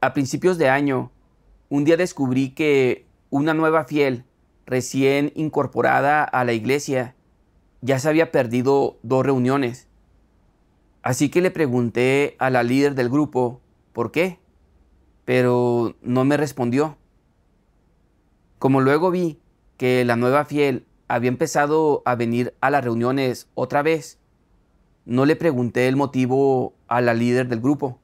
A principios de año, un día descubrí que una nueva fiel, recién incorporada a la iglesia, ya se había perdido 2 reuniones. Así que le pregunté a la líder del grupo por qué, pero no me respondió. Como luego vi que la nueva fiel había empezado a venir a las reuniones otra vez, no le pregunté el motivo a la líder del grupo.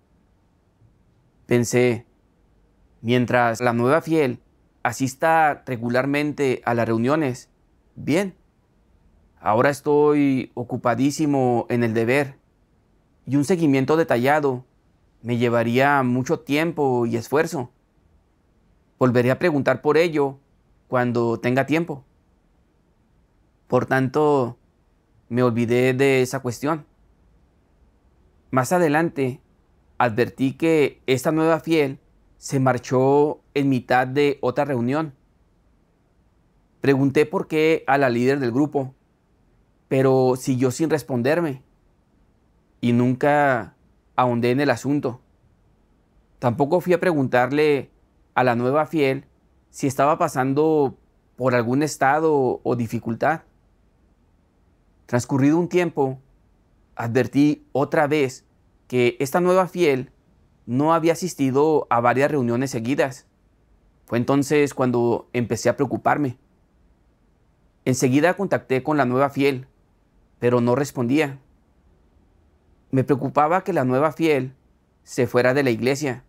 Pensé, mientras la nueva fiel asista regularmente a las reuniones, bien, ahora estoy ocupadísimo en el deber y un seguimiento detallado me llevaría mucho tiempo y esfuerzo. Volveré a preguntar por ello cuando tenga tiempo. Por tanto, me olvidé de esa cuestión. Más adelante, advertí que esta nueva fiel se marchó en mitad de otra reunión. Pregunté por qué a la líder del grupo, pero siguió sin responderme y nunca ahondé en el asunto. Tampoco fui a preguntarle a la nueva fiel si estaba pasando por algún estado o dificultad. Transcurrido un tiempo, advertí otra vez que esta nueva fiel no había asistido a varias reuniones seguidas. Fue entonces cuando empecé a preocuparme. Enseguida contacté con la nueva fiel, pero no respondía. Me preocupaba que la nueva fiel se fuera de la iglesia,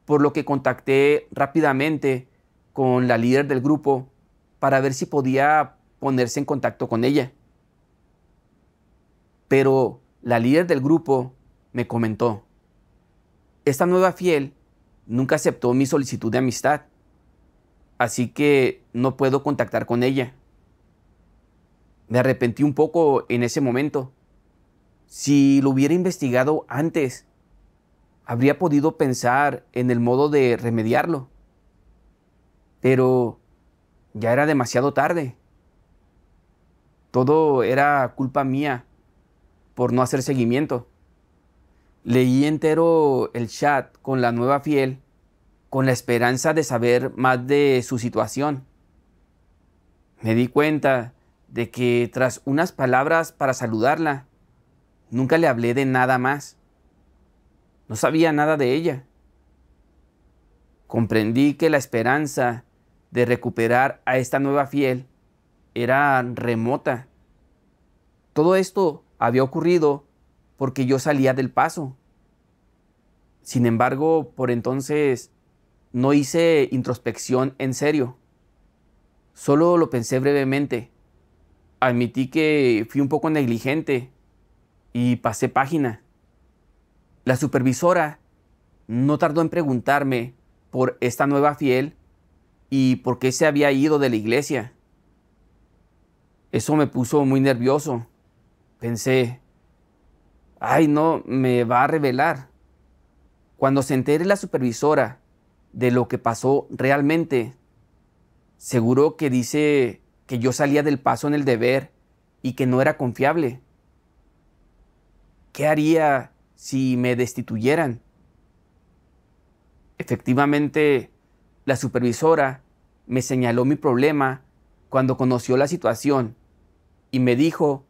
por lo que contacté rápidamente con la líder del grupo para ver si podía ponerse en contacto con ella. Pero la líder del grupo me comentó: esta nueva fiel nunca aceptó mi solicitud de amistad, así que no puedo contactar con ella. Me arrepentí un poco en ese momento. Si lo hubiera investigado antes, habría podido pensar en el modo de remediarlo. Pero ya era demasiado tarde. Todo era culpa mía por no hacer seguimiento. Leí entero el chat con la nueva fiel con la esperanza de saber más de su situación. Me di cuenta de que tras unas palabras para saludarla, nunca le hablé de nada más. No sabía nada de ella. Comprendí que la esperanza de recuperar a esta nueva fiel era remota. Todo esto había ocurrido porque yo salía del paso. Sin embargo, por entonces no hice introspección en serio. Solo lo pensé brevemente. Admití que fui un poco negligente y pasé página. La supervisora no tardó en preguntarme por esta nueva fiel y por qué se había ido de la iglesia. Eso me puso muy nervioso. Pensé, ay, no, me va a revelar. Cuando se entere la supervisora de lo que pasó realmente, seguro que dice que yo salía del paso en el deber y que no era confiable. ¿Qué haría si me destituyeran? Efectivamente, la supervisora me señaló mi problema cuando conoció la situación y me dijo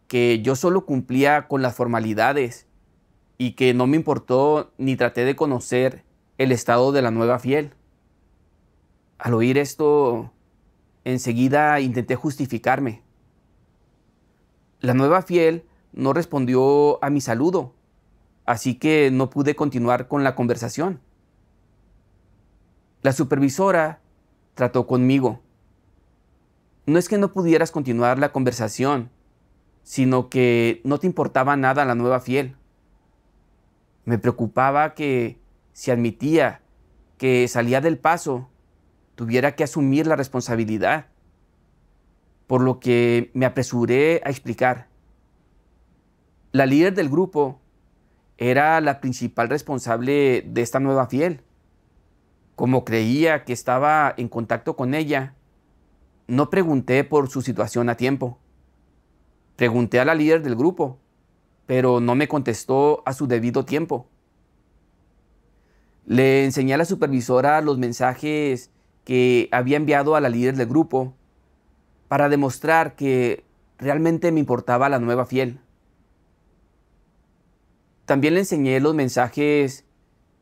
que yo solo cumplía con las formalidades y que no me importó ni traté de conocer el estado de la nueva fiel. Al oír esto, enseguida intenté justificarme. La nueva fiel no respondió a mi saludo, así que no pude continuar con la conversación. La supervisora trató conmigo. No es que no pudieras continuar la conversación, sino que no te importaba nada la nueva fiel. Me preocupaba que si admitía que salía del paso, tuviera que asumir la responsabilidad, por lo que me apresuré a explicar. La líder del grupo era la principal responsable de esta nueva fiel. Como creía que estaba en contacto con ella, no pregunté por su situación a tiempo. Pregunté a la líder del grupo, pero no me contestó a su debido tiempo. Le enseñé a la supervisora los mensajes que había enviado a la líder del grupo para demostrar que realmente me importaba la nueva fiel. También le enseñé los mensajes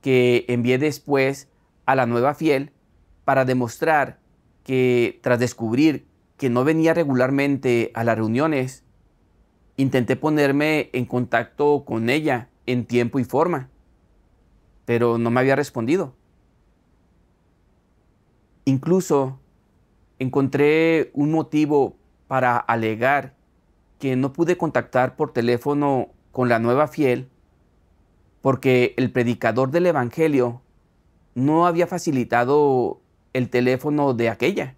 que envié después a la nueva fiel para demostrar que tras descubrir que no venía regularmente a las reuniones, intenté ponerme en contacto con ella en tiempo y forma, pero no me había respondido. Incluso encontré un motivo para alegar que no pude contactar por teléfono con la nueva fiel porque el predicador del evangelio no había facilitado el teléfono de aquella.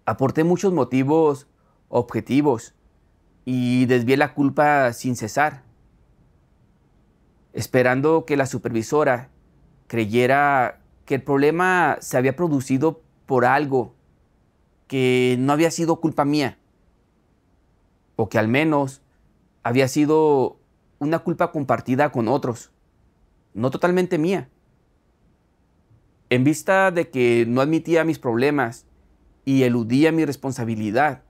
Aporté muchos motivos objetivos y desvié la culpa sin cesar, esperando que la supervisora creyera que el problema se había producido por algo que no había sido culpa mía, o que al menos había sido una culpa compartida con otros, no totalmente mía. En vista de que no admitía mis problemas y eludía mi responsabilidad,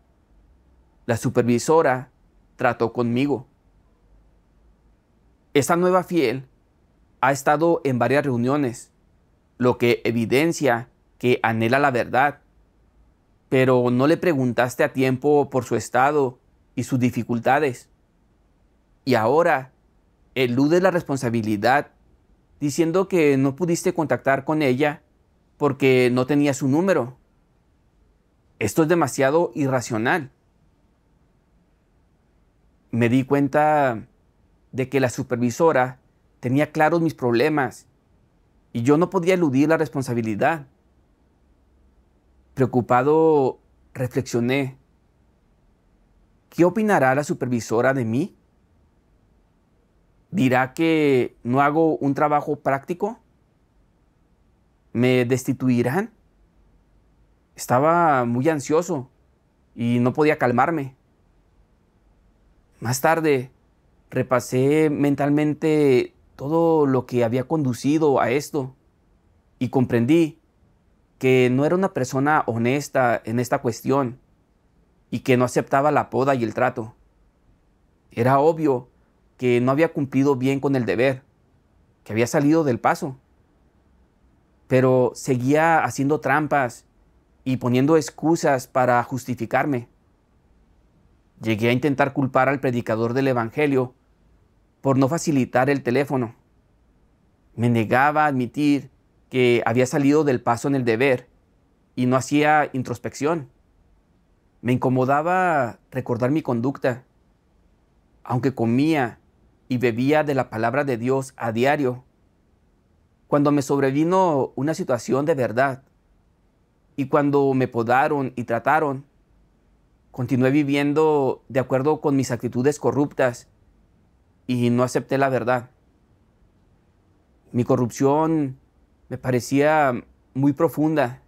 la supervisora trató conmigo. Esta nueva fiel ha estado en varias reuniones, lo que evidencia que anhela la verdad, pero no le preguntaste a tiempo por su estado y sus dificultades. Y ahora eludes la responsabilidad diciendo que no pudiste contactar con ella porque no tenía su número. Esto es demasiado irracional. Me di cuenta de que la supervisora tenía claros mis problemas y yo no podía eludir la responsabilidad. Preocupado, reflexioné. ¿Qué opinará la supervisora de mí? ¿Dirá que no hago un trabajo práctico? ¿Me destituirán? Estaba muy ansioso y no podía calmarme. Más tarde, repasé mentalmente todo lo que había conducido a esto y comprendí que no era una persona honesta en esta cuestión y que no aceptaba la poda y el trato. Era obvio que no había cumplido bien con el deber, que había salido del paso, pero seguía haciendo trampas y poniendo excusas para justificarme. Llegué a intentar culpar al predicador del evangelio por no facilitar el teléfono. Me negaba a admitir que había salido del paso en el deber y no hacía introspección. Me incomodaba recordar mi conducta. Aunque comía y bebía de la palabra de Dios a diario, cuando me sobrevino una situación de verdad y cuando me podaron y trataron, continué viviendo de acuerdo con mis actitudes corruptas y no acepté la verdad. Mi corrupción me parecía muy profunda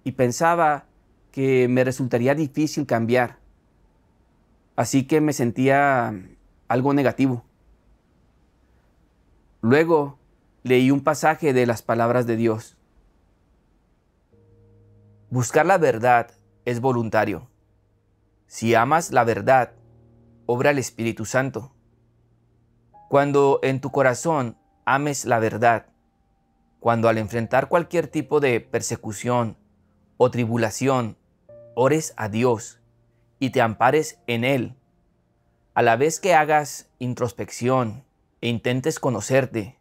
y pensaba que me resultaría difícil cambiar. Así que me sentía algo negativo. Luego leí un pasaje de las palabras de Dios. Buscar la verdad es voluntario. Si amas la verdad, obra el Espíritu Santo. Cuando en tu corazón ames la verdad, cuando al enfrentar cualquier tipo de persecución o tribulación, ores a Dios y te ampares en Él, a la vez que hagas introspección e intentes conocerte,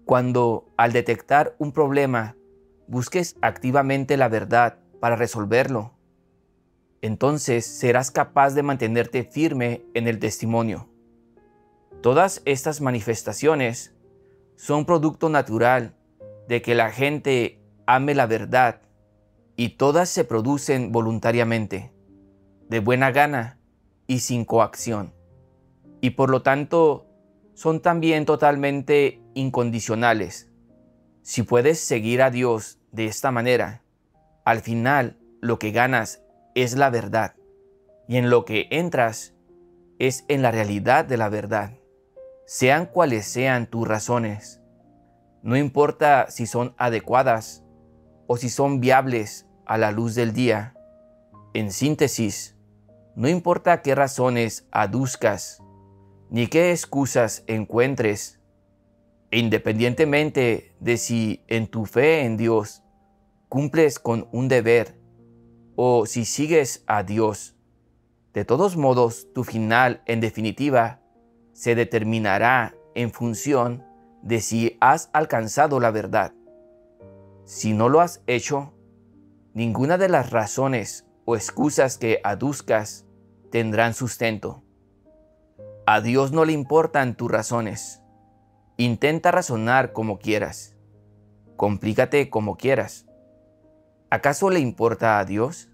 cuando al detectar un problema busques activamente la verdad para resolverlo, entonces serás capaz de mantenerte firme en el testimonio. Todas estas manifestaciones son producto natural de que la gente ame la verdad y todas se producen voluntariamente, de buena gana y sin coacción, y por lo tanto son también totalmente incondicionales. Si puedes seguir a Dios de esta manera, al final lo que ganas es la verdad, y en lo que entras es en la realidad de la verdad. Sean cuales sean tus razones, No importa si son adecuadas o si son viables a la luz del día. En síntesis, no importa qué razones aduzcas, ni qué excusas encuentres, e independientemente de si en tu fe en Dios cumples con un deber o si sigues a Dios, de todos modos tu final, en definitiva, se determinará en función de si has alcanzado la verdad. Si no lo has hecho, ninguna de las razones o excusas que aduzcas tendrán sustento. A Dios no le importan tus razones. Intenta razonar como quieras. Complícate como quieras. ¿Acaso le importa a Dios?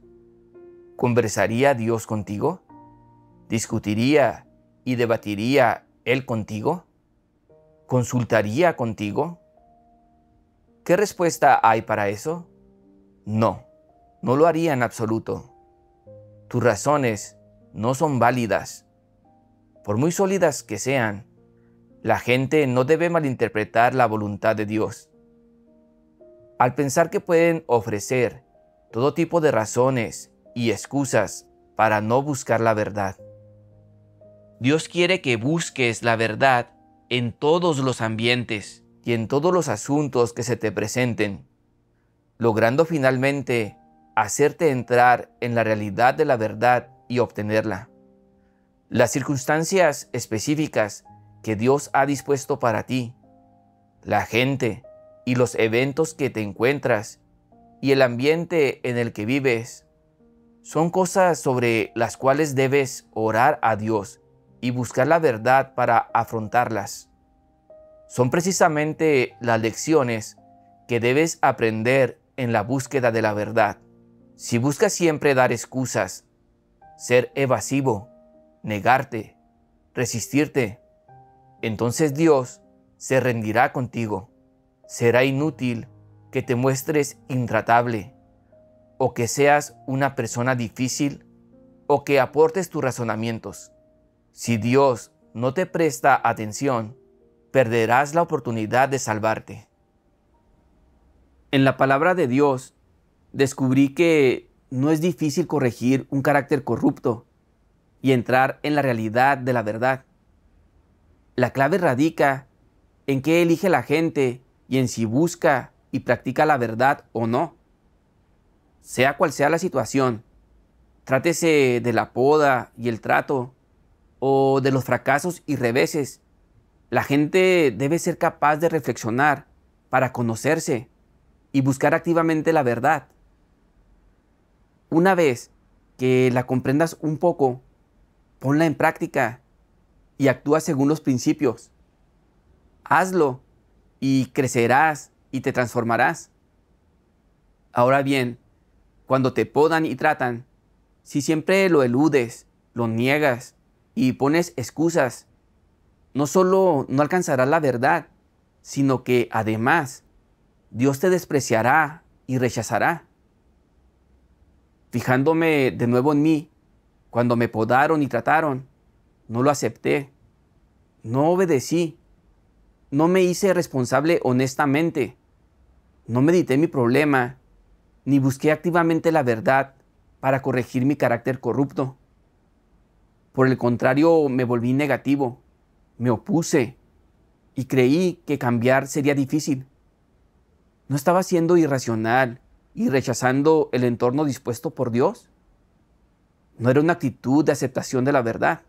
¿Conversaría Dios contigo? ¿Discutiría y debatiría Él contigo? ¿Consultaría contigo? ¿Qué respuesta hay para eso? No, no lo haría en absoluto. Tus razones no son válidas. Por muy sólidas que sean, la gente no debe malinterpretar la voluntad de Dios. Al pensar que pueden ofrecer todo tipo de razones y excusas para no buscar la verdad. Dios quiere que busques la verdad en todos los ambientes y en todos los asuntos que se te presenten, logrando finalmente hacerte entrar en la realidad de la verdad y obtenerla. Las circunstancias específicas que Dios ha dispuesto para ti, la gente y los eventos que te encuentras y el ambiente en el que vives, son cosas sobre las cuales debes orar a Dios y buscar la verdad para afrontarlas. Son precisamente las lecciones que debes aprender en la búsqueda de la verdad. Si buscas siempre dar excusas, ser evasivo, negarte, resistirte, entonces Dios se rendirá contigo. Será inútil que te muestres intratable, o que seas una persona difícil, o que aportes tus razonamientos. Si Dios no te presta atención, perderás la oportunidad de salvarte. En la palabra de Dios, descubrí que no es difícil corregir un carácter corrupto y entrar en la realidad de la verdad. La clave radica en qué elige la gente y en si busca y practica la verdad o no. Sea cual sea la situación, trátese de la poda y el trato, o de los fracasos y reveses, la gente debe ser capaz de reflexionar para conocerse y buscar activamente la verdad. Una vez que la comprendas un poco, ponla en práctica y actúa según los principios. Hazlo y crecerás y te transformarás. Ahora bien, cuando te podan y tratan, si siempre lo eludes, lo niegas y pones excusas, no solo no alcanzarás la verdad, sino que además Dios te despreciará y rechazará. Fijándome de nuevo en mí, cuando me podaron y trataron, no lo acepté, no obedecí, no me hice responsable honestamente, no medité mi problema, ni busqué activamente la verdad para corregir mi carácter corrupto. Por el contrario, me volví negativo, me opuse y creí que cambiar sería difícil. ¿No estaba siendo irracional y rechazando el entorno dispuesto por Dios? No era una actitud de aceptación de la verdad.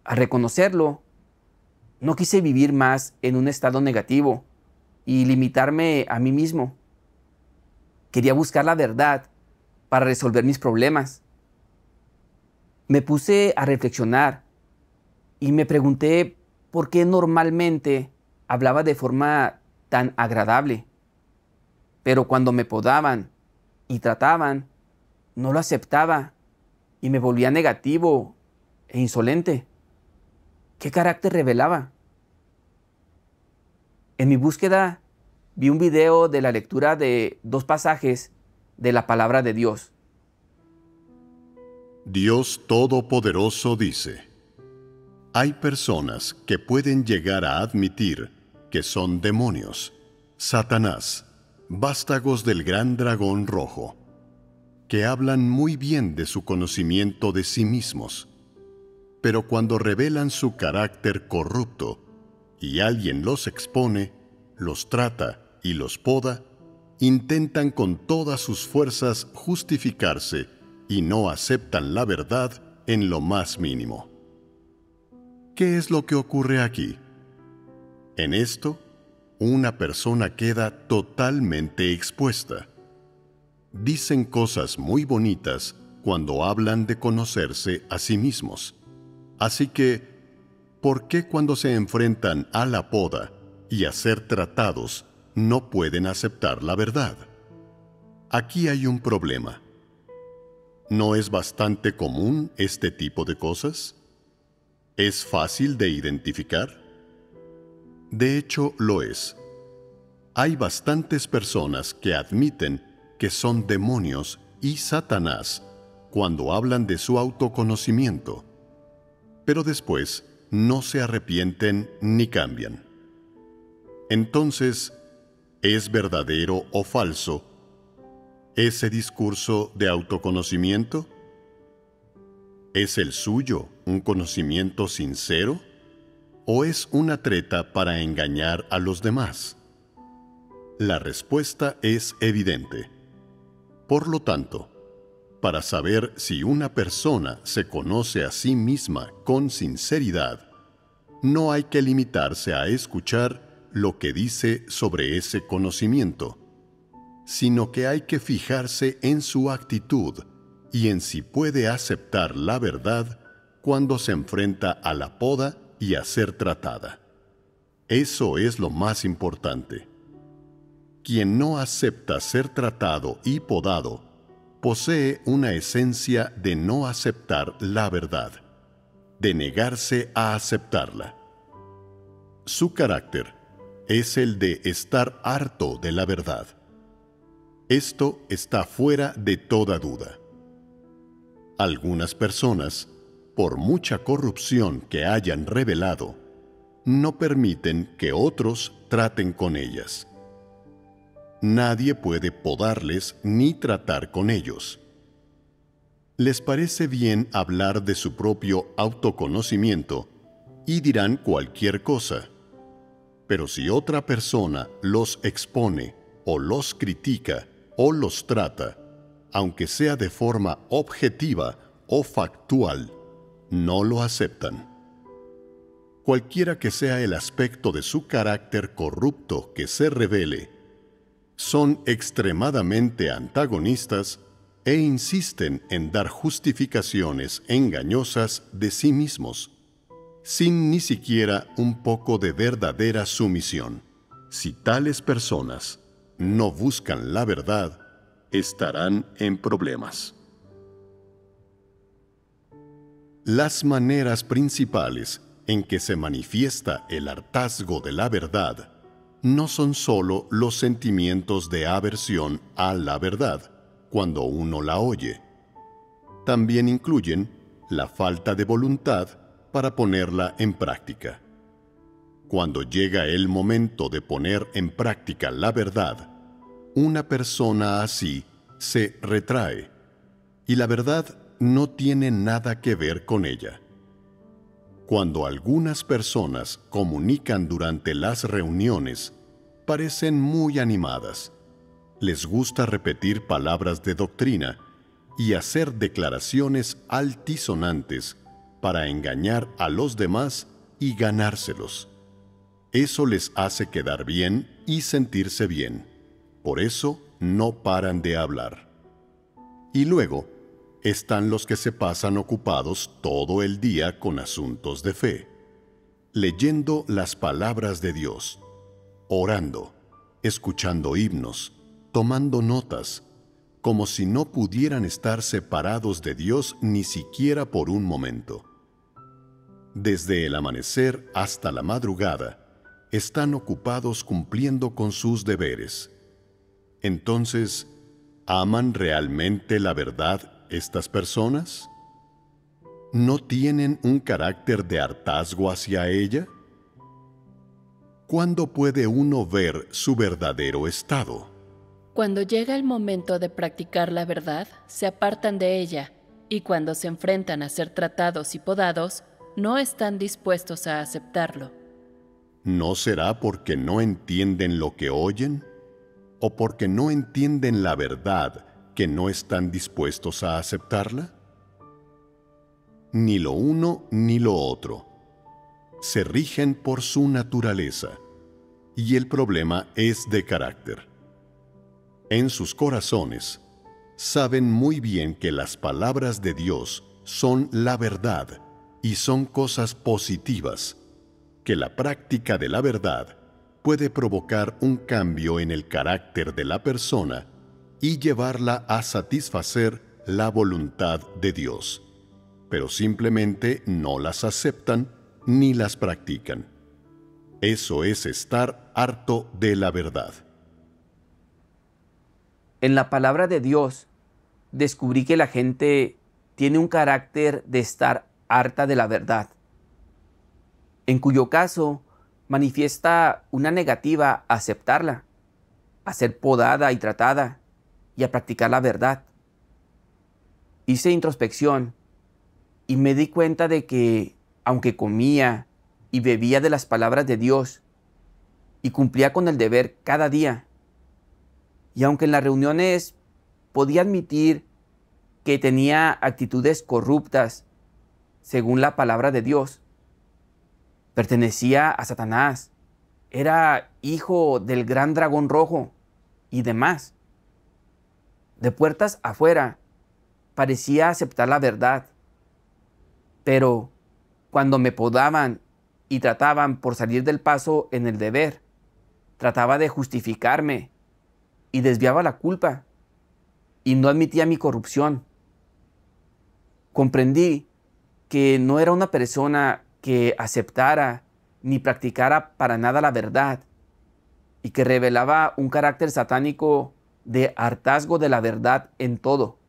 Al reconocerlo, no quise vivir más en un estado negativo y limitarme a mí mismo. Quería buscar la verdad para resolver mis problemas. Me puse a reflexionar y me pregunté por qué normalmente hablaba de forma tan agradable, pero cuando me podaban y trataban, no lo aceptaba y me volvía negativo e insolente. ¿Qué carácter revelaba? En mi búsqueda vi un video de la lectura de 2 pasajes de la palabra de Dios. Dios Todopoderoso dice: hay personas que pueden llegar a admitir que son demonios, Satanás, vástagos del gran dragón rojo, que hablan muy bien de su conocimiento de sí mismos, pero cuando revelan su carácter corrupto y alguien los expone, los trata y los poda, intentan con todas sus fuerzas justificarse y no aceptan la verdad en lo más mínimo. ¿Qué es lo que ocurre aquí? En esto, una persona queda totalmente expuesta. Dicen cosas muy bonitas cuando hablan de conocerse a sí mismos. Así que, ¿por qué cuando se enfrentan a la poda y a ser tratados no pueden aceptar la verdad? Aquí hay un problema. ¿No es bastante común este tipo de cosas? ¿Es fácil de identificar? De hecho, lo es. Hay bastantes personas que admiten que son demonios y Satanás cuando hablan de su autoconocimiento, pero después no se arrepienten ni cambian. Entonces, ¿es verdadero o falso ese discurso de autoconocimiento? ¿Es el suyo un conocimiento sincero o es una treta para engañar a los demás? La respuesta es evidente. Por lo tanto, para saber si una persona se conoce a sí misma con sinceridad, no hay que limitarse a escuchar lo que dice sobre ese conocimiento, sino que hay que fijarse en su actitud y en si puede aceptar la verdad cuando se enfrenta a la poda y a ser tratada. Eso es lo más importante. Quien no acepta ser tratado y podado posee una esencia de no aceptar la verdad, de negarse a aceptarla. Su carácter es el de estar harto de la verdad. Esto está fuera de toda duda. Algunas personas, por mucha corrupción que hayan revelado, no permiten que otros traten con ellas. Nadie puede podarles ni tratar con ellos. Les parece bien hablar de su propio autoconocimiento y dirán cualquier cosa. Pero si otra persona los expone o los critica o los trata, aunque sea de forma objetiva o factual, no lo aceptan. Cualquiera que sea el aspecto de su carácter corrupto que se revele, son extremadamente antagonistas e insisten en dar justificaciones engañosas de sí mismos, sin ni siquiera un poco de verdadera sumisión. Si tales personas no buscan la verdad, estarán en problemas. Las maneras principales en que se manifiesta el hartazgo de la verdad no son sólo los sentimientos de aversión a la verdad cuando uno la oye. También incluyen la falta de voluntad para ponerla en práctica. Cuando llega el momento de poner en práctica la verdad, una persona así se retrae y la verdad no tiene nada que ver con ella. Cuando algunas personas comunican durante las reuniones, parecen muy animadas. Les gusta repetir palabras de doctrina y hacer declaraciones altisonantes para engañar a los demás y ganárselos. Eso les hace quedar bien y sentirse bien. Por eso no paran de hablar. Y luego están los que se pasan ocupados todo el día con asuntos de fe, leyendo las palabras de Dios, orando, escuchando himnos, tomando notas, como si no pudieran estar separados de Dios ni siquiera por un momento. Desde el amanecer hasta la madrugada, están ocupados cumpliendo con sus deberes. Entonces, ¿aman realmente la verdad estas personas? ¿No tienen un carácter de hartazgo hacia ella? ¿cuándo puede uno ver su verdadero estado? Cuando llega el momento de practicar la verdad, se apartan de ella, y cuando se enfrentan a ser tratados y podados, no están dispuestos a aceptarlo. ¿No será porque no entienden lo que oyen? ¿O porque no entienden la verdad que no están dispuestos a aceptarla? Ni lo uno ni lo otro. Se rigen por su naturaleza, y el problema es de carácter. En sus corazones, saben muy bien que las palabras de Dios son la verdad y son cosas positivas, que la práctica de la verdad puede provocar un cambio en el carácter de la persona y llevarla a satisfacer la voluntad de Dios, pero simplemente no las aceptan ni las practican. Eso es estar harto de la verdad. En la palabra de Dios descubrí que la gente tiene un carácter de estar harta de la verdad, en cuyo caso manifiesta una negativa a aceptarla, a ser podada y tratada y a practicar la verdad. Hice introspección y me di cuenta de que, aunque comía y bebía de las palabras de Dios y cumplía con el deber cada día, y aunque en las reuniones podía admitir que tenía actitudes corruptas según la palabra de Dios, pertenecía a Satanás, era hijo del gran dragón rojo y demás. De puertas afuera parecía aceptar la verdad, pero cuando me podaban y trataban por salir del paso en el deber, trataba de justificarme y desviaba la culpa y no admitía mi corrupción. Comprendí que no era una persona que aceptara ni practicara para nada la verdad y que revelaba un carácter satánico de hartazgo de la verdad en todo.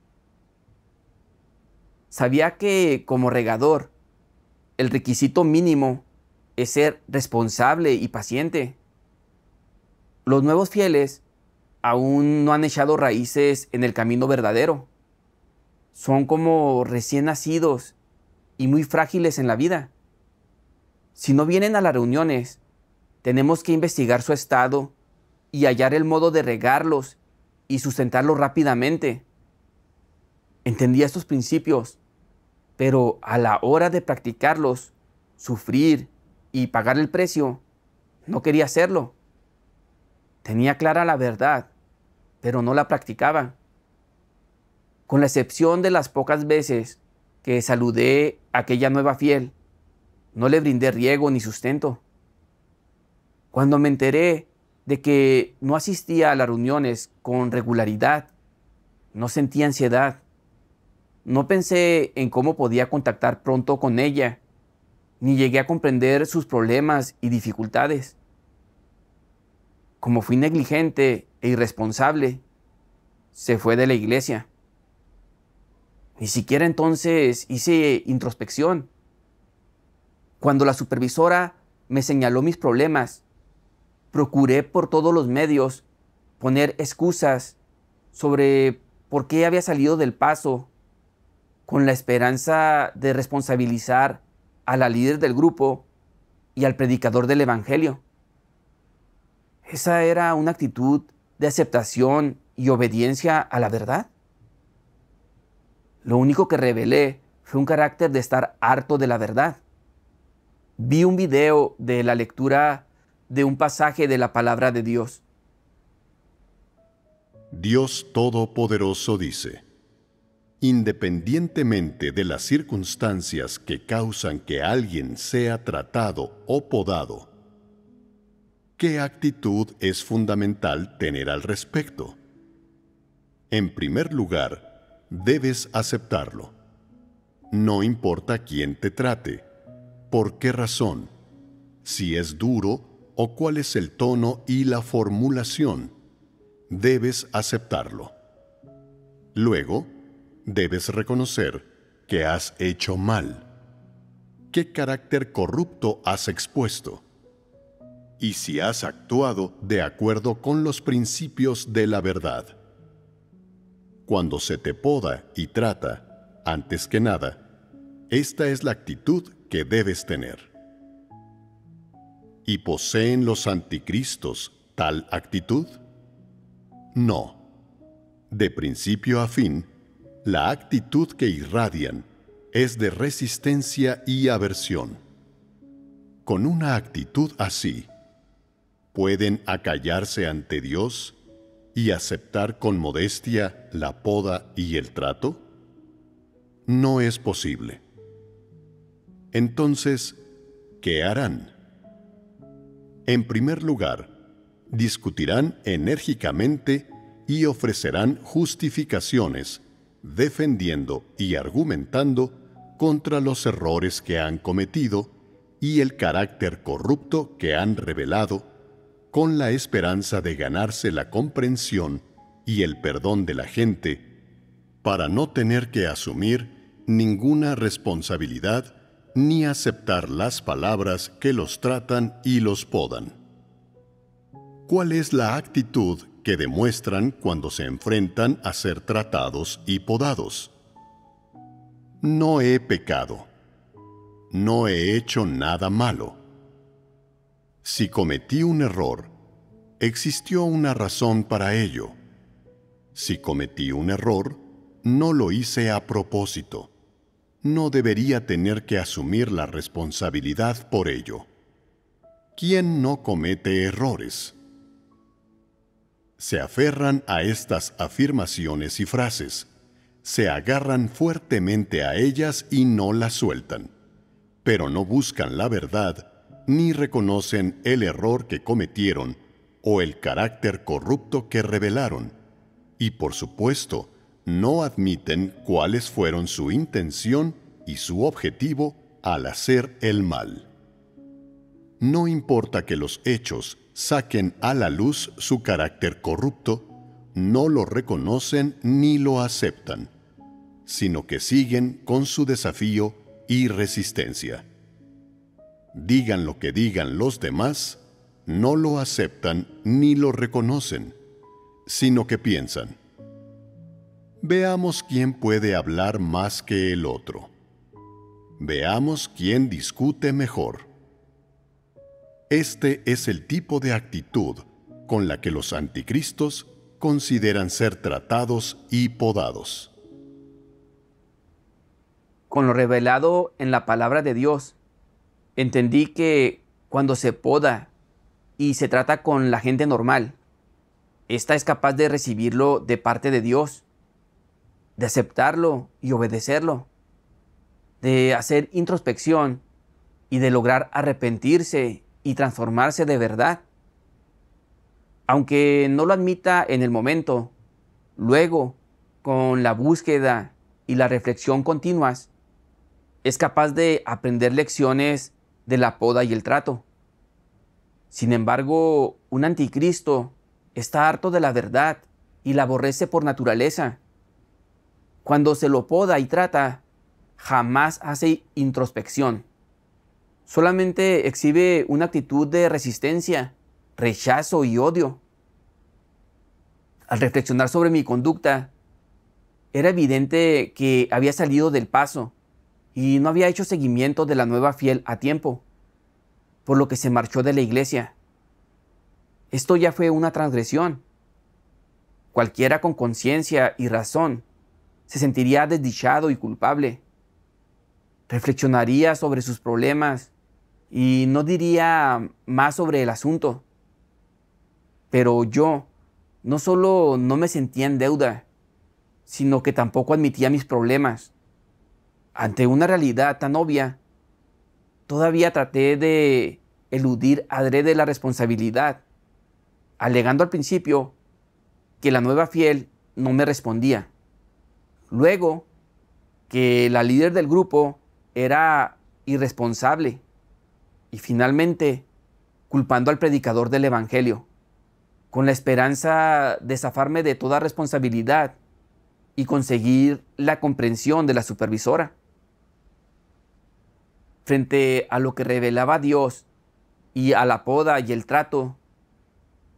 Sabía que, como regador, el requisito mínimo es ser responsable y paciente. Los nuevos fieles aún no han echado raíces en el camino verdadero. Son como recién nacidos y muy frágiles en la vida. Si no vienen a las reuniones, tenemos que investigar su estado y hallar el modo de regarlos y sustentarlos rápidamente. Entendía estos principios, pero a la hora de practicarlos, sufrir y pagar el precio, no quería hacerlo. Tenía clara la verdad, pero no la practicaba. Con la excepción de las pocas veces que saludé a aquella nueva fiel, no le brindé riego ni sustento. Cuando me enteré de que no asistía a las reuniones con regularidad, no sentí ansiedad. No pensé en cómo podía contactar pronto con ella, ni llegué a comprender sus problemas y dificultades. Como fui negligente e irresponsable, se fue de la iglesia. Ni siquiera entonces hice introspección. Cuando la supervisora me señaló mis problemas, procuré por todos los medios poner excusas sobre por qué había salido del paso, con la esperanza de responsabilizar a la líder del grupo y al predicador del evangelio. ¿Esa era una actitud de aceptación y obediencia a la verdad? Lo único que revelé fue un carácter de estar harto de la verdad. Vi un video de la lectura de un pasaje de la palabra de Dios. Dios Todopoderoso dice: independientemente de las circunstancias que causan que alguien sea tratado o podado, ¿qué actitud es fundamental tener al respecto? En primer lugar, debes aceptarlo. No importa quién te trate, por qué razón, si es duro o cuál es el tono y la formulación, debes aceptarlo. Luego, debes reconocer que has hecho mal. ¿Qué carácter corrupto has expuesto? y si has actuado de acuerdo con los principios de la verdad. Cuando se te poda y trata, antes que nada, esta es la actitud que debes tener. ¿Y poseen los anticristos tal actitud? No. De principio a fin, la actitud que irradian es de resistencia y aversión. Con una actitud así, ¿pueden acallarse ante Dios y aceptar con modestia la poda y el trato? No es posible. Entonces, ¿qué harán? En primer lugar, discutirán enérgicamente y ofrecerán justificaciones, defendiendo y argumentando contra los errores que han cometido y el carácter corrupto que han revelado, con la esperanza de ganarse la comprensión y el perdón de la gente, para no tener que asumir ninguna responsabilidad ni aceptar las palabras que los tratan y los podan. ¿Cuál es la actitud que demuestran cuando se enfrentan a ser tratados y podados? No he pecado. No he hecho nada malo. Si cometí un error, existió una razón para ello. Si cometí un error, no lo hice a propósito. No debería tener que asumir la responsabilidad por ello. ¿Quién no comete errores? Se aferran a estas afirmaciones y frases, se agarran fuertemente a ellas y no las sueltan, pero no buscan la verdad ni reconocen el error que cometieron o el carácter corrupto que revelaron, y por supuesto, no admiten cuáles fueron su intención y su objetivo al hacer el mal. No importa que los hechos saquen a la luz su carácter corrupto, no lo reconocen ni lo aceptan, sino que siguen con su desafío y resistencia. Digan lo que digan los demás, no lo aceptan ni lo reconocen, sino que piensan: veamos quién puede hablar más que el otro. Veamos quién discute mejor. Este es el tipo de actitud con la que los anticristos consideran ser tratados y podados. Con lo revelado en la palabra de Dios, entendí que cuando se poda y se trata con la gente normal, ésta es capaz de recibirlo de parte de Dios, de aceptarlo y obedecerlo, de hacer introspección y de lograr arrepentirse y transformarse de verdad. Aunque no lo admita en el momento, luego, con la búsqueda y la reflexión continuas, es capaz de aprender lecciones de la poda y el trato. Sin embargo, un anticristo está harto de la verdad y la aborrece por naturaleza. Cuando se lo poda y trata, jamás hace introspección. Solamente exhibe una actitud de resistencia, rechazo y odio. Al reflexionar sobre mi conducta, era evidente que había salido del paso y no había hecho seguimiento de la nueva fiel a tiempo, por lo que se marchó de la iglesia. Esto ya fue una transgresión. Cualquiera con conciencia y razón se sentiría desdichado y culpable. Reflexionaría sobre sus problemas y no diría más sobre el asunto. Pero yo no solo no me sentía en deuda, sino que tampoco admitía mis problemas. Ante una realidad tan obvia, todavía traté de eludir adrede la responsabilidad, alegando al principio que la nueva fiel no me respondía. Luego, que la líder del grupo era irresponsable. Y finalmente, culpando al predicador del evangelio, con la esperanza de zafarme de toda responsabilidad y conseguir la comprensión de la supervisora. Frente a lo que revelaba Dios, y a la poda y el trato,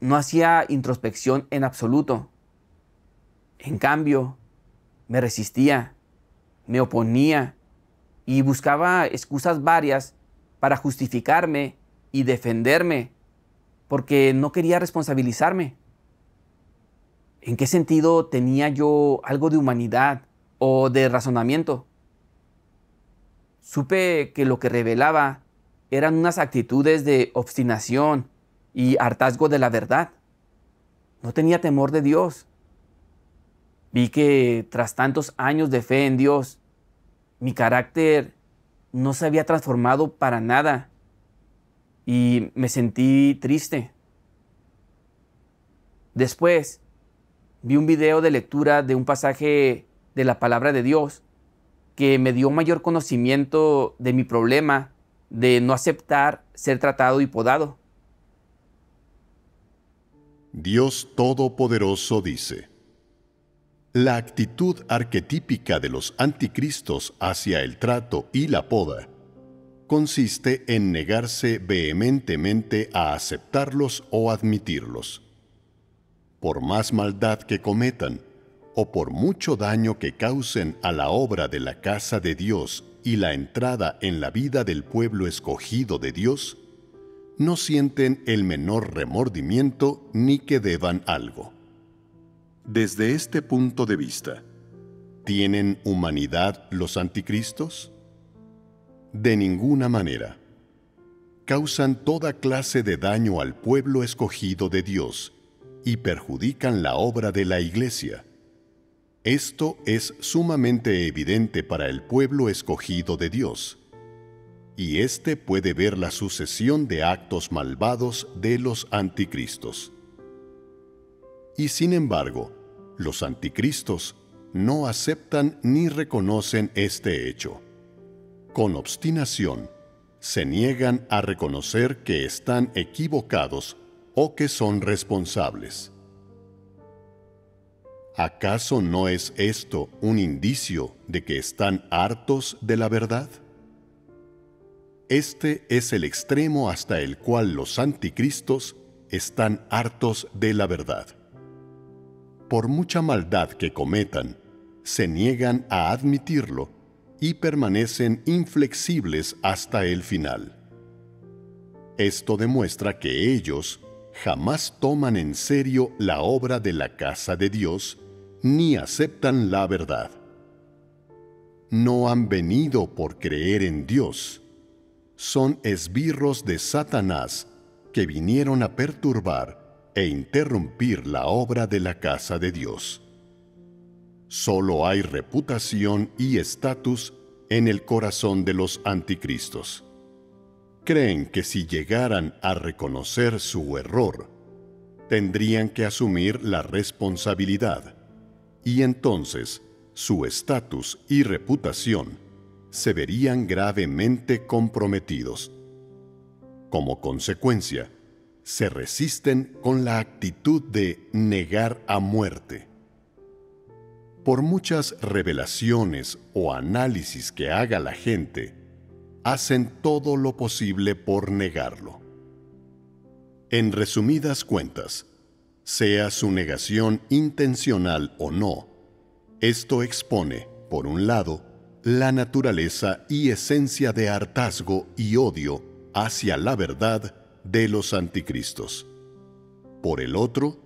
no hacía introspección en absoluto. En cambio, me resistía, me oponía y buscaba excusas varias para justificarme y defenderme, porque no quería responsabilizarme. ¿En qué sentido tenía yo algo de humanidad o de razonamiento? Supe que lo que revelaba eran unas actitudes de obstinación y hartazgo de la verdad. No tenía temor de Dios. Vi que tras tantos años de fe en Dios, mi carácter no se había transformado para nada y me sentí triste. Después, vi un video de lectura de un pasaje de la palabra de Dios que me dio mayor conocimiento de mi problema de no aceptar ser tratado y podado. Dios Todopoderoso dice: la actitud arquetípica de los anticristos hacia el trato y la poda consiste en negarse vehementemente a aceptarlos o admitirlos. Por más maldad que cometan, o por mucho daño que causen a la obra de la casa de Dios y la entrada en la vida del pueblo escogido de Dios, no sienten el menor remordimiento ni que deban algo. Desde este punto de vista, ¿tienen humanidad los anticristos? De ninguna manera. Causan toda clase de daño al pueblo escogido de Dios y perjudican la obra de la Iglesia. Esto es sumamente evidente para el pueblo escogido de Dios, y éste puede ver la sucesión de actos malvados de los anticristos. Y sin embargo, los anticristos no aceptan ni reconocen este hecho. Con obstinación, se niegan a reconocer que están equivocados o que son responsables. ¿Acaso no es esto un indicio de que están hartos de la verdad? Este es el extremo hasta el cual los anticristos están hartos de la verdad. Por mucha maldad que cometan, se niegan a admitirlo y permanecen inflexibles hasta el final. Esto demuestra que ellos jamás toman en serio la obra de la casa de Dios ni aceptan la verdad. No han venido por creer en Dios. Son esbirros de Satanás que vinieron a perturbar e interrumpir la obra de la casa de Dios. Solo hay reputación y estatus en el corazón de los anticristos. Creen que si llegaran a reconocer su error, tendrían que asumir la responsabilidad, y entonces su estatus y reputación se verían gravemente comprometidos. Como consecuencia, se resisten con la actitud de negar a muerte. Por muchas revelaciones o análisis que haga la gente, hacen todo lo posible por negarlo. En resumidas cuentas, sea su negación intencional o no, esto expone, por un lado, la naturaleza y esencia de hartazgo y odio hacia la verdad de los anticristos. Por el otro,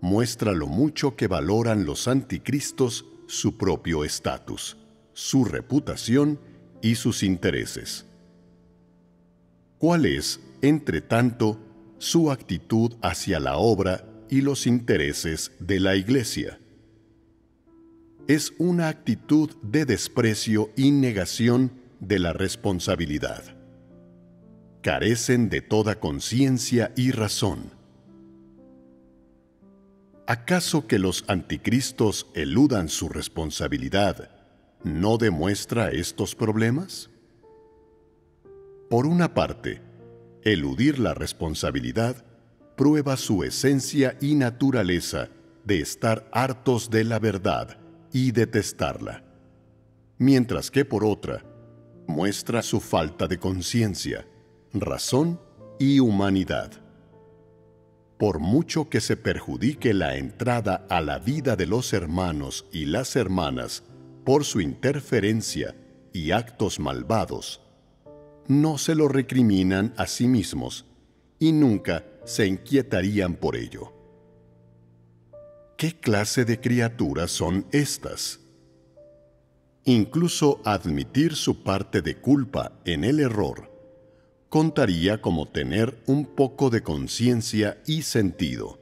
muestra lo mucho que valoran los anticristos su propio estatus, su reputación y sus intereses. ¿Cuál es, entre tanto, su actitud hacia la obra y los intereses de la Iglesia? Es una actitud de desprecio y negación de la responsabilidad. Carecen de toda conciencia y razón. ¿Acaso que los anticristos eludan su responsabilidad no demuestra estos problemas? Por una parte, eludir la responsabilidad prueba su esencia y naturaleza de estar hartos de la verdad y detestarla, mientras que por otra, muestra su falta de conciencia, razón y humanidad. Por mucho que se perjudique la entrada a la vida de los hermanos y las hermanas por su interferencia y actos malvados, no se lo recriminan a sí mismos y nunca se inquietarían por ello. ¿Qué clase de criaturas son estas? Incluso admitir su parte de culpa en el error contaría como tener un poco de conciencia y sentido.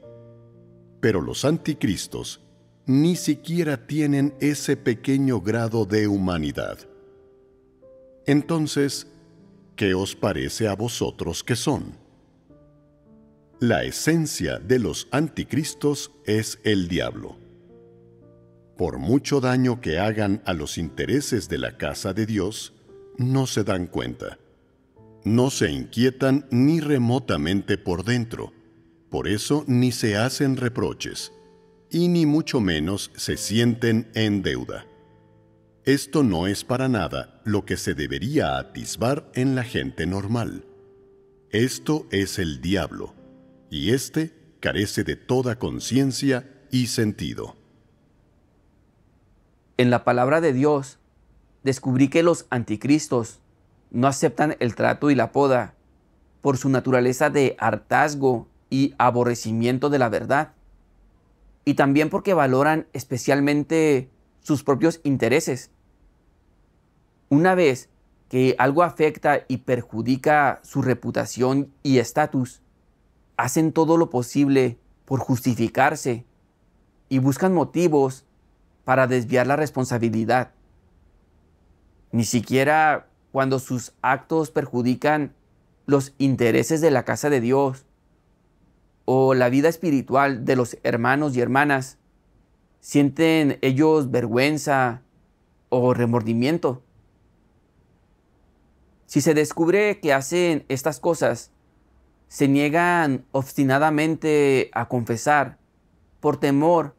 Pero los anticristos ni siquiera tienen ese pequeño grado de humanidad. Entonces, ¿qué os parece a vosotros que son? La esencia de los anticristos es el diablo. Por mucho daño que hagan a los intereses de la casa de Dios, no se dan cuenta. No se inquietan ni remotamente por dentro, por eso ni se hacen reproches, y ni mucho menos se sienten en deuda. Esto no es para nada lo que se debería atisbar en la gente normal. Esto es el diablo, y éste carece de toda conciencia y sentido. En la palabra de Dios, descubrí que los anticristos no aceptan el trato y la poda por su naturaleza de hartazgo y aborrecimiento de la verdad, y también porque valoran especialmente sus propios intereses. Una vez que algo afecta y perjudica su reputación y estatus, hacen todo lo posible por justificarse y buscan motivos para desviar la responsabilidad. Ni siquiera cuando sus actos perjudican los intereses de la casa de Dios o la vida espiritual de los hermanos y hermanas, sienten ellos vergüenza o remordimiento. Si se descubre que hacen estas cosas, se niegan obstinadamente a confesar por temor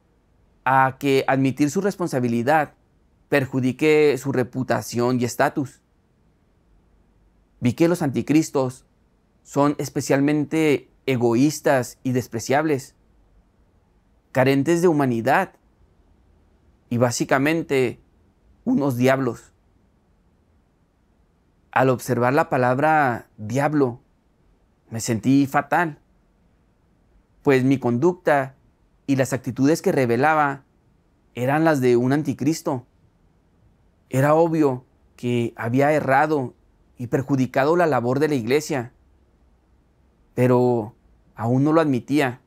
a que admitir su responsabilidad perjudique su reputación y estatus. Vi que los anticristos son especialmente egoístas y despreciables, carentes de humanidad y básicamente unos diablos. Al observar la palabra diablo, me sentí fatal, pues mi conducta y las actitudes que revelaba eran las de un anticristo. Era obvio que había errado y perjudicado la labor de la iglesia, pero aún no lo admitía.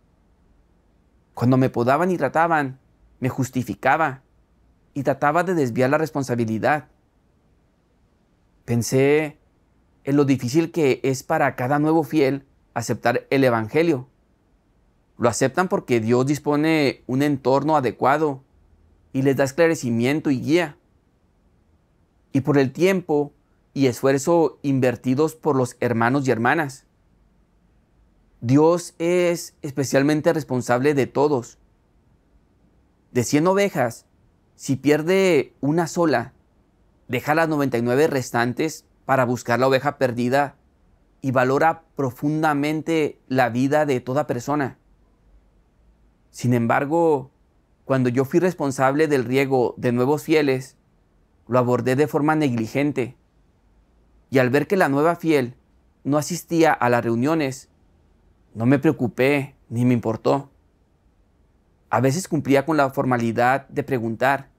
Cuando me podaban y trataban, me justificaba y trataba de desviar la responsabilidad. Pensé en lo difícil que es para cada nuevo fiel aceptar el Evangelio. Lo aceptan porque Dios dispone un entorno adecuado y les da esclarecimiento y guía. Y por el tiempo y esfuerzo invertidos por los hermanos y hermanas. Dios es especialmente responsable de todos. De 100 ovejas, si pierde una sola, deja las 99 restantes para buscar la oveja perdida y valora profundamente la vida de toda persona. Sin embargo, cuando yo fui responsable del riego de nuevos fieles, lo abordé de forma negligente. Y al ver que la nueva fiel no asistía a las reuniones, no me preocupé ni me importó. A veces cumplía con la formalidad de preguntar.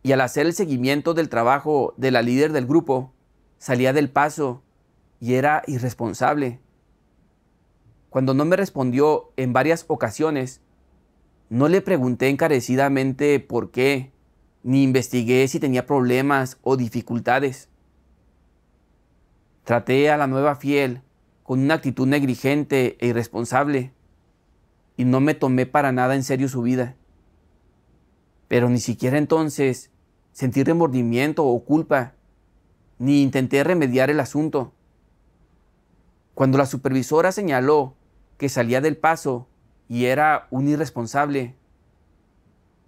Y al hacer el seguimiento del trabajo de la líder del grupo, salía del paso y era irresponsable. Cuando no me respondió en varias ocasiones, no le pregunté encarecidamente por qué, ni investigué si tenía problemas o dificultades. Traté a la nueva fiel con una actitud negligente e irresponsable y no me tomé para nada en serio su vida. Pero ni siquiera entonces sentí remordimiento o culpa, ni intenté remediar el asunto. Cuando la supervisora señaló que salía del paso y era un irresponsable,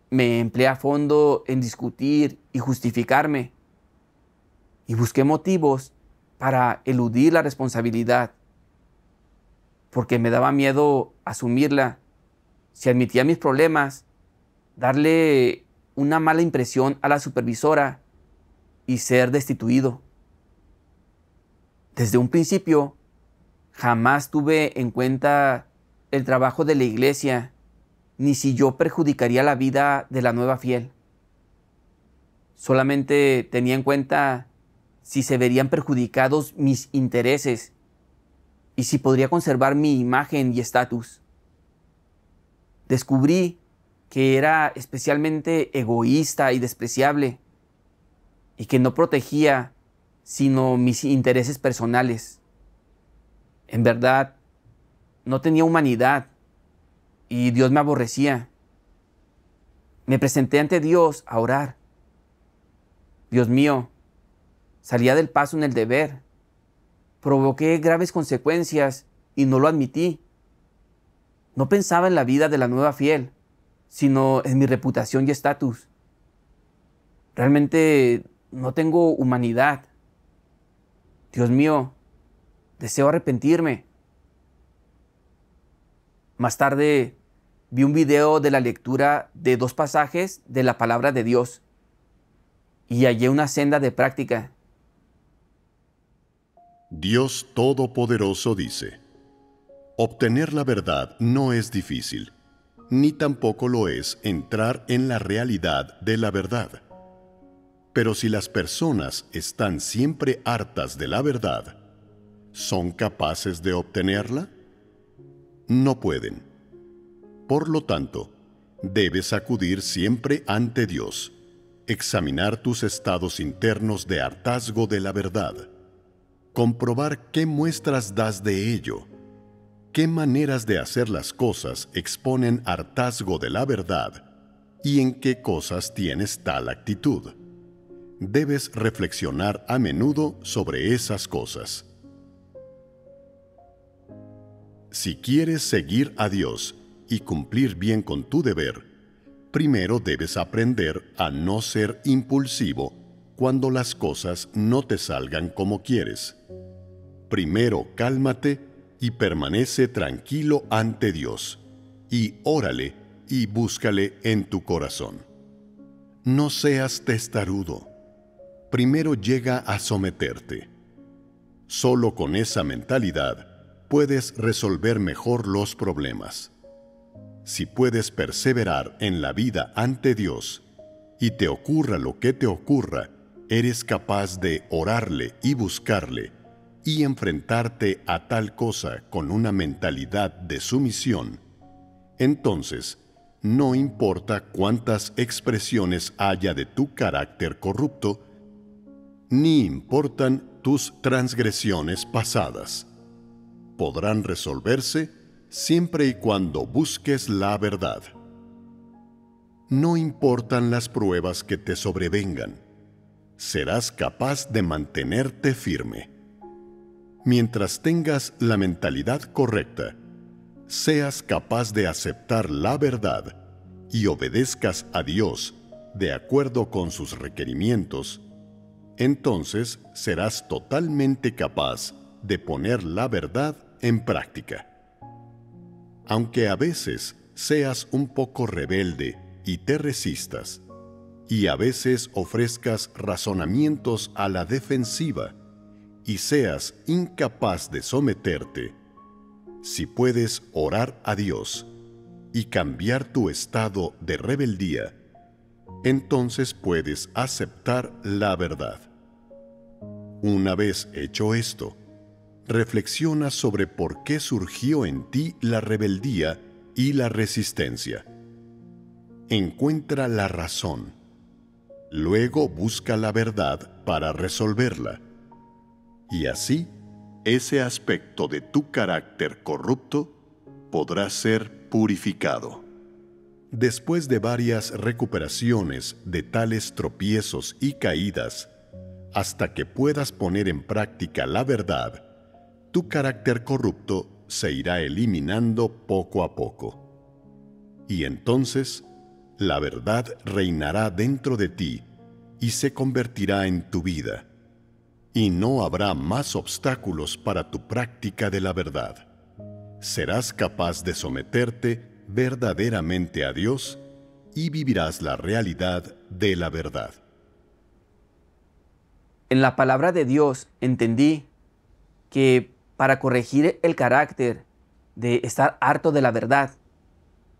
me empleé a fondo en discutir y justificarme, y busqué motivos para eludir la responsabilidad porque me daba miedo asumirla. Si admitía mis problemas, darle una mala impresión a la supervisora y ser destituido. Desde un principio, jamás tuve en cuenta el trabajo de la iglesia, ni si yo perjudicaría la vida de la nueva fiel. Solamente tenía en cuenta si se verían perjudicados mis intereses y si podría conservar mi imagen y estatus. Descubrí que era especialmente egoísta y despreciable y que no protegía sino mis intereses personales. En verdad, no tenía humanidad y Dios me aborrecía. Me presenté ante Dios a orar. Dios mío, salía del paso en el deber. Provoqué graves consecuencias y no lo admití. No pensaba en la vida de la nueva fiel, sino en mi reputación y estatus. Realmente no tengo humanidad. Dios mío, deseo arrepentirme. Más tarde vi un video de la lectura de 2 pasajes de la palabra de Dios y hallé una senda de práctica. Dios Todopoderoso dice: obtener la verdad no es difícil, ni tampoco lo es entrar en la realidad de la verdad. Pero si las personas están siempre hartas de la verdad, ¿son capaces de obtenerla? No pueden. Por lo tanto, debes acudir siempre ante Dios, examinar tus estados internos de hartazgo de la verdad, comprobar qué muestras das de ello, qué maneras de hacer las cosas exponen hartazgo de la verdad y en qué cosas tienes tal actitud. Debes reflexionar a menudo sobre esas cosas. Si quieres seguir a Dios y cumplir bien con tu deber, primero debes aprender a no ser impulsivo cuando las cosas no te salgan como quieres. Primero cálmate y permanece tranquilo ante Dios, y órale y búscale en tu corazón. No seas testarudo. Primero llega a someterte. Solo con esa mentalidad puedes resolver mejor los problemas. Si puedes perseverar en la vida ante Dios, y te ocurra lo que te ocurra, eres capaz de orarle y buscarle, y enfrentarte a tal cosa con una mentalidad de sumisión, entonces, no importa cuántas expresiones haya de tu carácter corrupto, ni importan tus transgresiones pasadas. Podrán resolverse siempre y cuando busques la verdad. No importan las pruebas que te sobrevengan. Serás capaz de mantenerte firme. Mientras tengas la mentalidad correcta, seas capaz de aceptar la verdad y obedezcas a Dios de acuerdo con sus requerimientos, entonces serás totalmente capaz de poner la verdad en práctica. Aunque a veces seas un poco rebelde y te resistas, y a veces ofrezcas razonamientos a la defensiva y seas incapaz de someterte, si puedes orar a Dios y cambiar tu estado de rebeldía, entonces puedes aceptar la verdad. Una vez hecho esto, reflexiona sobre por qué surgió en ti la rebeldía y la resistencia. Encuentra la razón. Luego busca la verdad para resolverla. Y así, ese aspecto de tu carácter corrupto podrá ser purificado. Después de varias recuperaciones de tales tropiezos y caídas, hasta que puedas poner en práctica la verdad, tu carácter corrupto se irá eliminando poco a poco. Y entonces, la verdad reinará dentro de ti y se convertirá en tu vida, y no habrá más obstáculos para tu práctica de la verdad. serás capaz de someterte verdaderamente a Dios y vivirás la realidad de la verdad. En la palabra de Dios entendí que para corregir el carácter de estar harto de la verdad,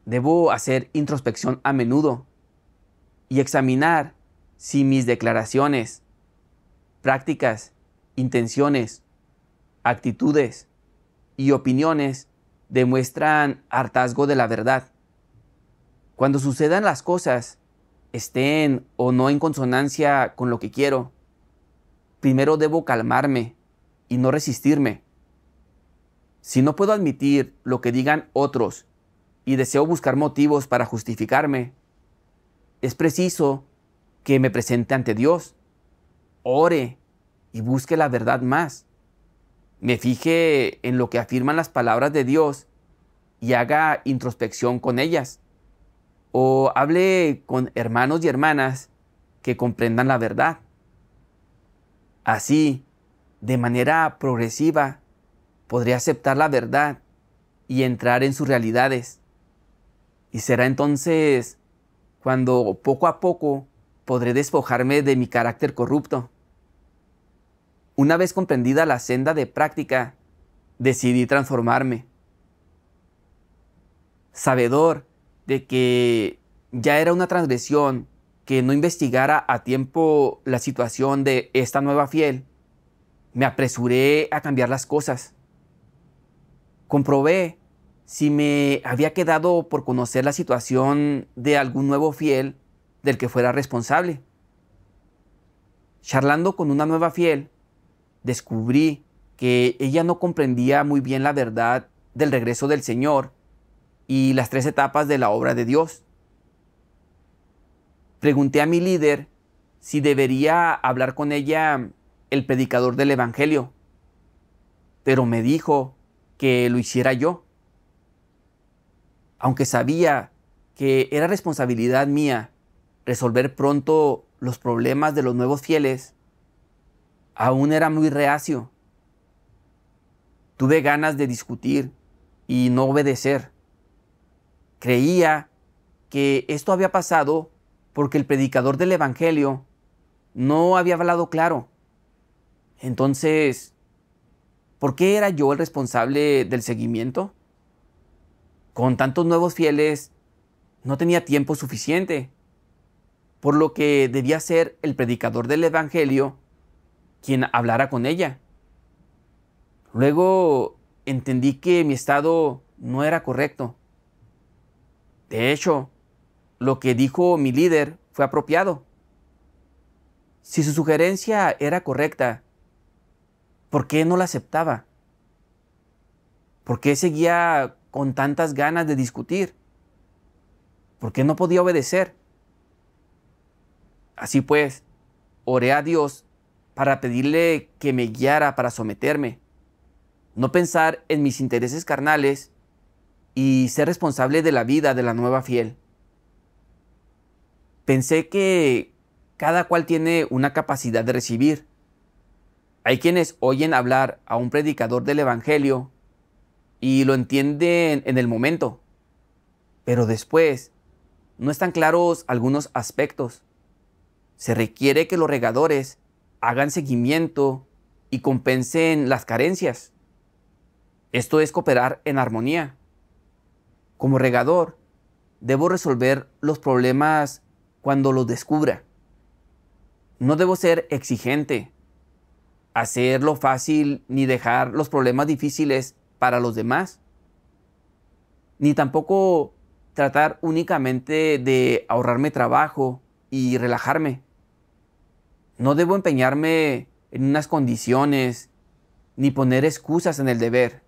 debo hacer introspección a menudo y examinar si mis declaraciones, prácticas, intenciones, actitudes y opiniones demuestran hartazgo de la verdad. Cuando sucedan las cosas, estén o no en consonancia con lo que quiero, primero debo calmarme y no resistirme. Si no puedo admitir lo que digan otros y deseo buscar motivos para justificarme, es preciso que me presente ante Dios, ore y busque la verdad más. Me fije en lo que afirman las palabras de Dios y haga introspección con ellas. O hable con hermanos y hermanas que comprendan la verdad. Así, de manera progresiva, podré aceptar la verdad y entrar en sus realidades. Y será entonces cuando poco a poco podré despojarme de mi carácter corrupto. Una vez comprendida la senda de práctica, decidí transformarme. Sabedor de que ya era una transgresión que no investigara a tiempo la situación de esta nueva fiel, me apresuré a cambiar las cosas. Comprobé si me había quedado por conocer la situación de algún nuevo fiel del que fuera responsable. Charlando con una nueva fiel, descubrí que ella no comprendía muy bien la verdad del regreso del Señor y las 3 etapas de la obra de Dios. Pregunté a mi líder si debería hablar con ella el predicador del Evangelio, pero me dijo que lo hiciera yo. Aunque sabía que era responsabilidad mía resolver pronto los problemas de los nuevos fieles, aún era muy reacio. Tuve ganas de discutir y no obedecer. Creía que esto había pasado porque el predicador del Evangelio no había hablado claro. Entonces, ¿por qué era yo el responsable del seguimiento? Con tantos nuevos fieles, no tenía tiempo suficiente, por lo que debía ser el predicador del Evangelio quien hablara con ella. Luego entendí que mi estado no era correcto. De hecho, lo que dijo mi líder fue apropiado. Si su sugerencia era correcta, ¿por qué no la aceptaba? ¿Por qué seguía con tantas ganas de discutir? ¿Por qué no podía obedecer? Así pues, oré a Dios para pedirle que me guiara para someterme, no pensar en mis intereses carnales y ser responsable de la vida de la nueva fiel. Pensé que cada cual tiene una capacidad de recibir. Hay quienes oyen hablar a un predicador del Evangelio y lo entienden en el momento, pero después no están claros algunos aspectos. Se requiere que los regadores hagan seguimiento y compensen las carencias. Esto es cooperar en armonía. Como regador, debo resolver los problemas cuando los descubra. No debo ser exigente, hacerlo fácil ni dejar los problemas difíciles para los demás. Ni tampoco tratar únicamente de ahorrarme trabajo y relajarme. No debo empeñarme en unas condiciones ni poner excusas en el deber.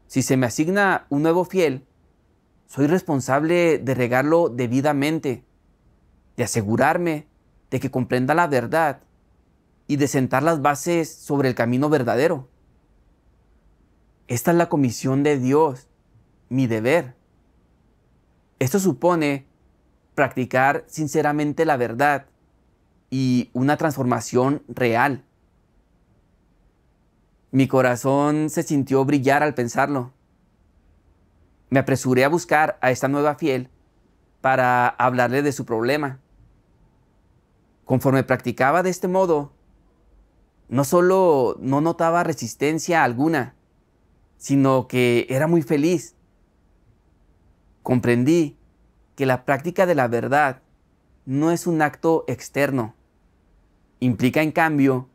Si se me asigna un nuevo fiel, soy responsable de regarlo debidamente, de asegurarme de que comprenda la verdad y de sentar las bases sobre el camino verdadero. Esta es la comisión de Dios, mi deber. Esto supone practicar sinceramente la verdad y una transformación real. Mi corazón se sintió brillar al pensarlo. Me apresuré a buscar a esta nueva fiel para hablarle de su problema. Conforme practicaba de este modo, no solo no notaba resistencia alguna, sino que era muy feliz. Comprendí que la práctica de la verdad no es un acto externo. Implica, en cambio,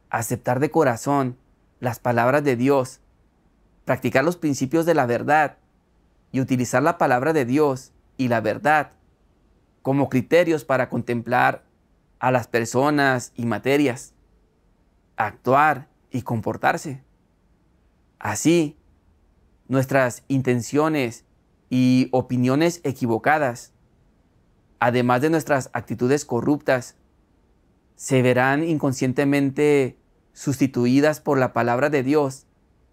aceptar de corazón las palabras de Dios, practicar los principios de la verdad y utilizar la palabra de Dios y la verdad como criterios para contemplar a las personas y materias, actuar y comportarse. Así, nuestras intenciones y opiniones equivocadas, además de nuestras actitudes corruptas, se verán inconscientemente sustituidas por la palabra de Dios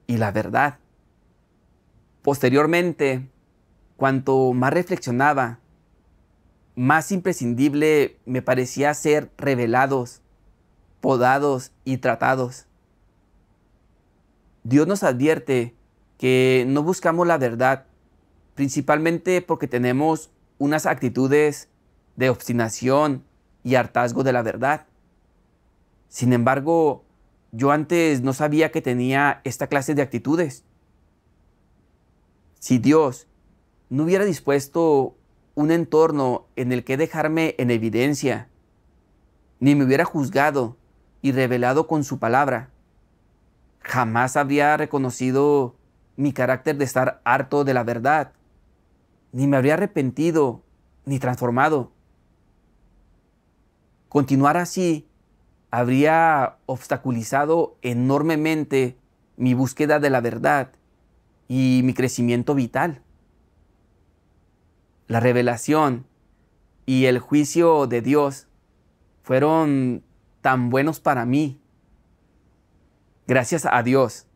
y la verdad. Posteriormente, cuanto más reflexionaba, más imprescindible me parecía ser revelados, podados y tratados. Dios nos advierte que no buscamos la verdad, principalmente porque tenemos unas actitudes de obstinación y hartazgo de la verdad. Sin embargo, yo antes no sabía que tenía esta clase de actitudes. Si Dios no hubiera dispuesto un entorno en el que dejarme en evidencia, ni me hubiera juzgado y revelado con su palabra, jamás habría reconocido mi carácter de estar harto de la verdad, ni me habría arrepentido ni transformado. Continuar así habría obstaculizado enormemente mi búsqueda de la verdad y mi crecimiento vital. La revelación y el juicio de Dios fueron tan buenos para mí. Gracias a Dios,